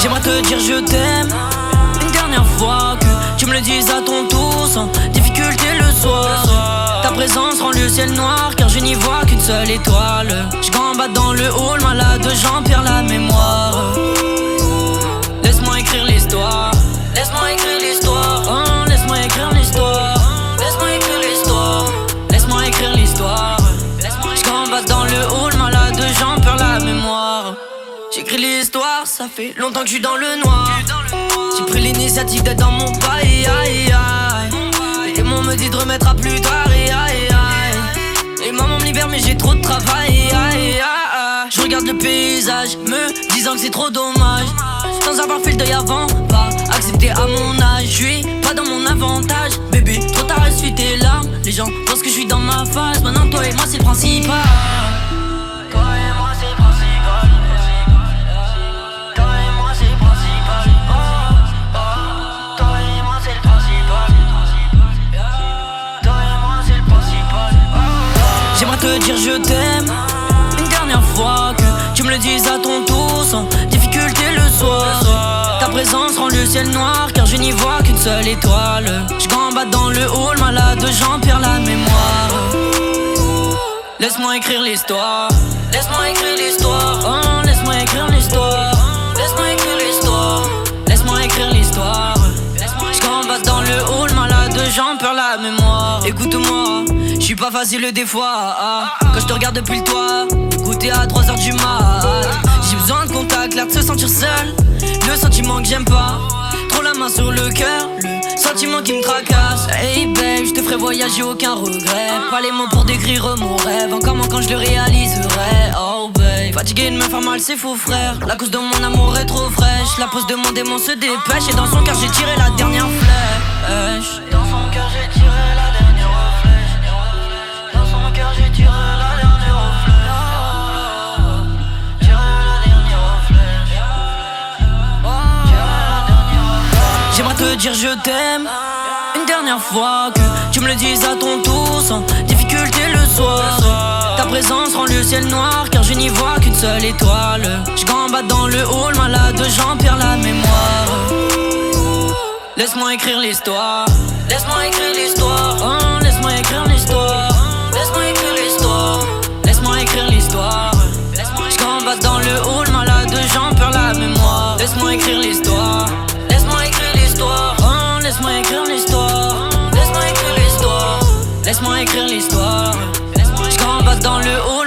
J'aimerais te dire je t'aime une dernière fois, que tu me le dises à ton tour sans difficulté le soir. Ta présence rend le ciel noir car je n'y vois qu'une seule étoile. Je gambade dans le hall, malade, j'en perds la mémoire. Laisse-moi écrire l'histoire. Laisse-moi écrire l'histoire. Oh, laisse-moi écrire l'histoire. Laisse-moi écrire l'histoire. Laisse-moi écrire l'histoire. Je gambade dans le hall, malade, j'en perds la mémoire. J'écris l'histoire, ça fait longtemps que je suis dans le noir. J'ai pris l'initiative d'être dans mon bail, aïe, aïe. Et maman me dit de remettre à plus tard, aïe, aïe, aïe. Et maman me libère mais j'ai trop de travail, aïe, aïe. Je regarde le paysage, me disant que c'est trop dommage. Sans avoir fait le deuil avant, pas accepté à mon âge. Je suis pas dans mon avantage, bébé, trop tard essuie tes larmes. Les gens pensent que je suis dans ma phase, maintenant toi et moi c'est le principal. Toi et moi c'est le principal. Toi et moi c'est le principal. Toi et moi c'est le principal. Toi et moi c'est le principal. J'aimerais te dire je t'aime une dernière fois, que tu me le dises à ton tour sans difficulté le soir. Ta présence rend le ciel noir car je n'y vois qu'une seule étoile. Je gambade dans le hall, malade, j'en perds la mémoire. Laisse-moi écrire l'histoire. Laisse-moi écrire l'histoire. Oh, laisse-moi écrire l'histoire. Laisse-moi écrire l'histoire. Laisse-moi écrire l'histoire. Je gambade dans le hall, malade, j'en perds la mémoire. Écoute-moi, je suis pas facile des fois. Quand je te regarde depuis le toit, écouter à 3h du mat. J'ai besoin de contact, l'air de se sentir seul. Le sentiment que j'aime pas, trop la main sur le cœur, le sentiment qui me tracasse. Hey babe, je te ferai voyager, aucun regret. Pas les mots pour décrire mon rêve, encore moins quand je le réaliserai. Oh babe, fatigué de me faire mal, c'est faux frère. La cause de mon amour est trop fraîche. La pose de mon démon se dépêche. Et dans son cœur j'ai tiré la dernière flèche. Dans son cœur j'ai tiré la dernière flèche. Dans son cœur j'ai tiré la dernière flèche. J'aimerais te dire je t'aime une dernière fois, que tu me le dises à ton tour sans difficulté le soir. Ta présence rend le ciel noir car je n'y vois qu'une seule étoile. Je gambade dans le hall, malade, j'en perds la mémoire. Laisse-moi écrire l'histoire. Laisse-moi écrire l'histoire. Oh, laisse-moi écrire l'histoire. Laisse-moi écrire l'histoire. Laisse-moi écrire l'histoire. Je gambade dans le hall, malade, j'en perds la mémoire. Laisse-moi écrire l'histoire. Laisse-moi écrire l'histoire. Oh, laisse-moi écrire l'histoire. Laisse-moi écrire l'histoire. Laisse-moi écrire l'histoire. Je gambade dans le haut.